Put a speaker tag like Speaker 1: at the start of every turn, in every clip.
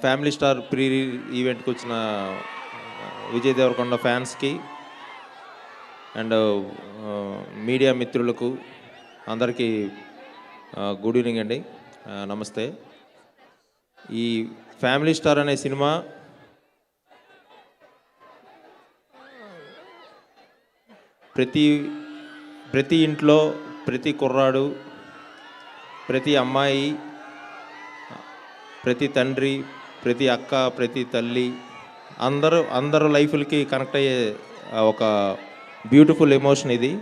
Speaker 1: Family star pre ఈవెంట్కి వచ్చిన విజయ్ దేవరకొండ ఫ్యాన్స్కి అండ్ మీడియా మిత్రులకు అందరికీ గుడ్ ఈవినింగ్ అండి, నమస్తే. ఈ ఫ్యామిలీ స్టార్ అనే సినిమా ప్రతి ఇంట్లో ప్రతి కుర్రాడు, ప్రతి అమ్మాయి, ప్రతి తండ్రి, ప్రతి అక్క, ప్రతి తల్లి అందరూ లైఫ్లకి కనెక్ట్ అయ్యే ఒక బ్యూటిఫుల్ ఎమోషన్ ఇది.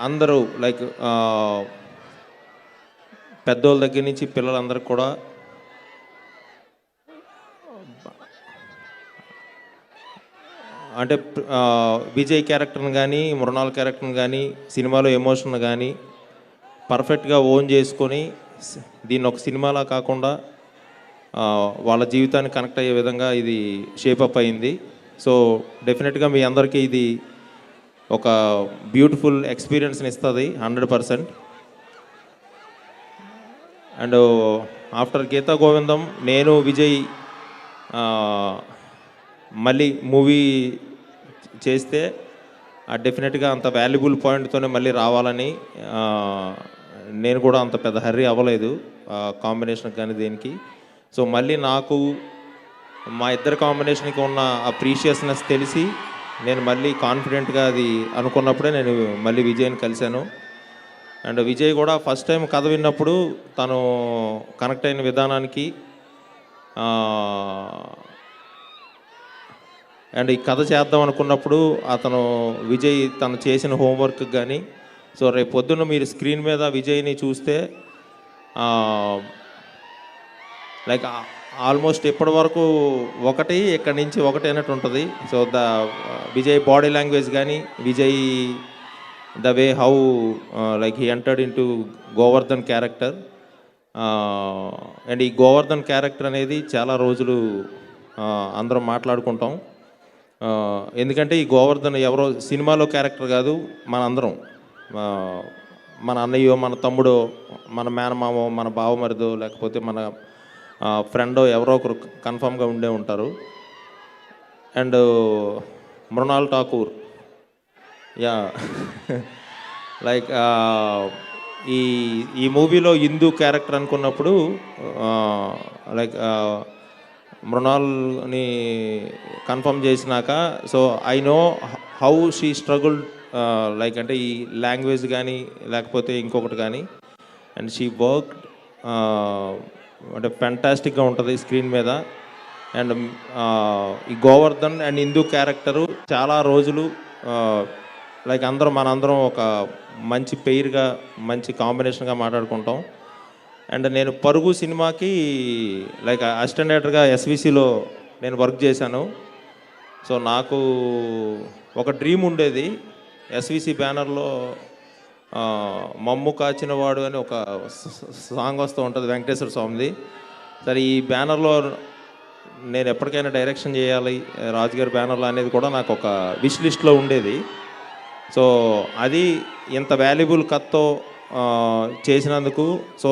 Speaker 1: అందరూ పెద్దోళ్ళ దగ్గర నుంచి పిల్లలందరికీ కూడా అంటే విజయ్ క్యారెక్టర్ని కానీ మృణాల్ క్యారెక్టర్ని కానీ సినిమాలో ఎమోషన్ కానీ పర్ఫెక్ట్గా ఓన్ చేసుకొని దీన్ని ఒక సినిమాలా కాకుండా వాళ్ళ జీవితాన్ని కనెక్ట్ అయ్యే విధంగా ఇది షేపప్ అయింది. సో డెఫినెట్గా మీ అందరికీ ఇది ఒక బ్యూటిఫుల్ ఎక్స్పీరియన్స్ని ఇస్తుంది 100%. అండ్ ఆఫ్టర్ గీతా గోవిందం నేను విజయ్ మళ్ళీ మూవీ చేస్తే డెఫినెట్గా అంత వాల్యుబుల్ పాయింట్తోనే మళ్ళీ రావాలని నేను కూడా అంత పెద్ద హర్రీ అవ్వలేదు కాంబినేషన్కి కానీ దేనికి. సో మళ్ళీ నాకు మా ఇద్దరు కాంబినేషన్కి ఉన్న ఆ ప్రీషియస్నెస్ తెలిసి నేను మళ్ళీ కాన్ఫిడెంట్గా అది అనుకున్నప్పుడే నేను మళ్ళీ విజయ్ని కలిశాను. అండ్ విజయ్ కూడా ఫస్ట్ టైం కథ విన్నప్పుడు తను కనెక్ట్ అయిన విధానానికి అండ్ ఈ కథ చేద్దాం అనుకున్నప్పుడు అతను విజయ్ తను చేసిన హోంవర్క్ కానీ, సో రేపు పొద్దున్న మీరు స్క్రీన్ మీద విజయ్ని చూస్తే ఆల్మోస్ట్ ఇప్పటి వరకు ఇక్కడి నుంచి ఒకటి అన్నట్టు ఉంటుంది. సో విజయ్ బాడీ లాంగ్వేజ్ కానీ, Vijay the way how he entered in to Govardhan character. And ఈ గోవర్ధన్ క్యారెక్టర్ అనేది చాలా రోజులు అందరం మాట్లాడుకుంటాం. ఎందుకంటే ఈ గోవర్ధన్ ఎవరో సినిమాలో క్యారెక్టర్ కాదు, మన అందరం, మన అన్నయ్యో, మన తమ్ముడో, మన మేనమామో, మన బావమరిదో, లేకపోతే మన ఫ్రెండో ఎవరో ఒకరు కన్ఫామ్గా ఉండే ఉంటారు. అండ్ మృణాల్ ఠాకూర్ ఈ మూవీలో హిందూ క్యారెక్టర్ అనుకున్నప్పుడు మృణాల్ని కన్ఫర్మ్ చేసినాక, so I know how she struggle అంటే ఈ లాంగ్వేజ్ కానీ లేకపోతే ఇంకొకటి కానీ. అండ్ షీ వర్క్ అంటే ఫెంటాస్టిక్గా ఉంటుంది స్క్రీన్ మీద. అండ్ ఈ గోవర్ధన్ అండ్ హిందూ క్యారెక్టరు చాలా రోజులు మనందరం ఒక మంచి పెయిర్గా మంచి కాంబినేషన్గా మాట్లాడుకుంటాం. అండ్ నేను పరుగు సినిమాకి అసిస్టెంట్ డైరెక్టర్గా ఎస్విసిలో నేను వర్క్ చేశాను. సో నాకు ఒక డ్రీమ్ ఉండేది, ఎస్విసి బ్యానర్లో మమ్ము కాచినవాడు అని ఒక సాంగ్ వస్తూ ఉంటుంది వెంకటేశ్వర స్వామిది. సరే ఈ బ్యానర్లో నేను ఎప్పటికైనా డైరెక్షన్ చేయాలి రాజుగారి బ్యానర్లో అనేది కూడా నాకు ఒక విష్ లిస్ట్లో ఉండేది. సో అది ఇంత వాల్యుబుల్ కథతో చేసినందుకు సో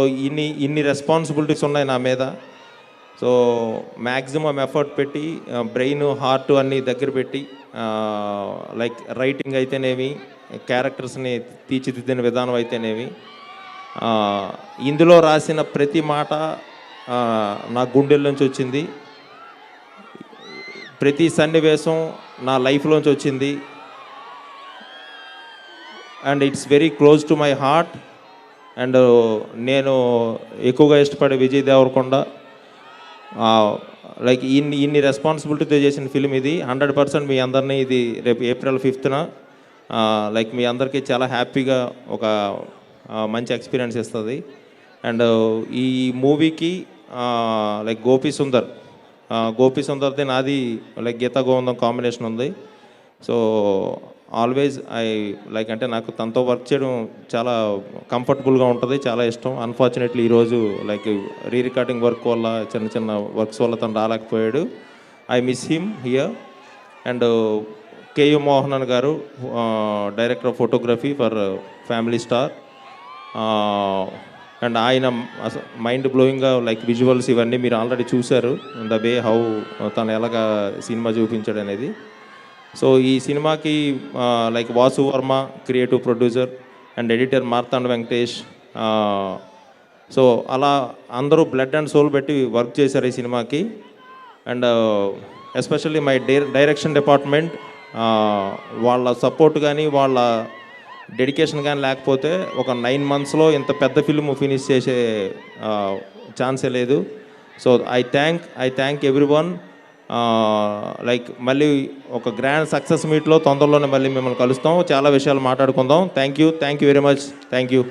Speaker 1: ఇన్ని రెస్పాన్సిబిలిటీస్ ఉన్నాయి నా మీద. సో మ్యాక్సిమం ఎఫర్ట్ పెట్టి బ్రెయిన్ హార్ట్ అన్నీ దగ్గర పెట్టి రైటింగ్ అయితేనేమి, క్యారెక్టర్స్ని తీర్చిదిద్దిన విధానం అయితేనేమి, ఇందులో రాసిన ప్రతి మాట నా గుండెల నుంచి వచ్చింది, ప్రతి సన్నివేశం నా లైఫ్లోంచి వచ్చింది. And it's very close to my heart. And నేను ఎక్కువగా ఇష్టపడే విజయ్ దేవరకొండ ఇన్ని రెస్పాన్సిబిలిటీతో చేసిన ఫిలిం ఇది. 100% మీ అందరినీ ఇది రేపు April 5th మీ అందరికీ చాలా హ్యాపీగా ఒక మంచి ఎక్స్పీరియన్స్ ఇస్తుంది. అండ్ ఈ మూవీకి గోపి సుందర్ది నాది గీతా గోవిందం కాంబినేషన్ ఉంది. సో ఆల్వేజ్ అంటే నాకు తనతో వర్క్ చేయడం చాలా కంఫర్టబుల్గా ఉంటుంది, చాలా ఇష్టం. అన్ఫార్చునేట్లీ ఈరోజు రీ రికార్డింగ్ వర్క్ వల్ల చిన్న వర్క్స్ వల్ల తను రాలేకపోయాడు. I miss him here. And K U Mohanan garu, director of photography for Family Star. And ఆయన మైండ్ బ్లోయింగ్గా లైక్ విజువల్స్ ఇవన్నీ మీరు ఆల్రెడీ చూశారు, ద వే హౌ తను ఎలాగా సినిమా చూపించాడు అనేది. సో ఈ సినిమాకి like Vasu Varma creative producer and editor Marthanda Venkatesh, so అలా అందరూ బ్లడ్ అండ్ సోల్ పెట్టి వర్క్ చేశారు ఈ సినిమాకి. And especially my direction department, వాళ్ళ సపోర్ట్ కానీ వాళ్ళ డెడికేషన్ కానీ లేకపోతే ఒక 9 monthsలో ఇంత పెద్ద ఫిల్మ్ ఫినిష్ చేసే ఛాన్సే లేదు. So I thank every one. Like మళ్ళీ ఒక గ్రాండ్ సక్సెస్ మీట్లో తొందరలోనే మళ్ళీ మిమ్మల్ని కలుస్తాం, చాలా విషయాలు మాట్లాడుకుందాం. Thank you very much. Thank you.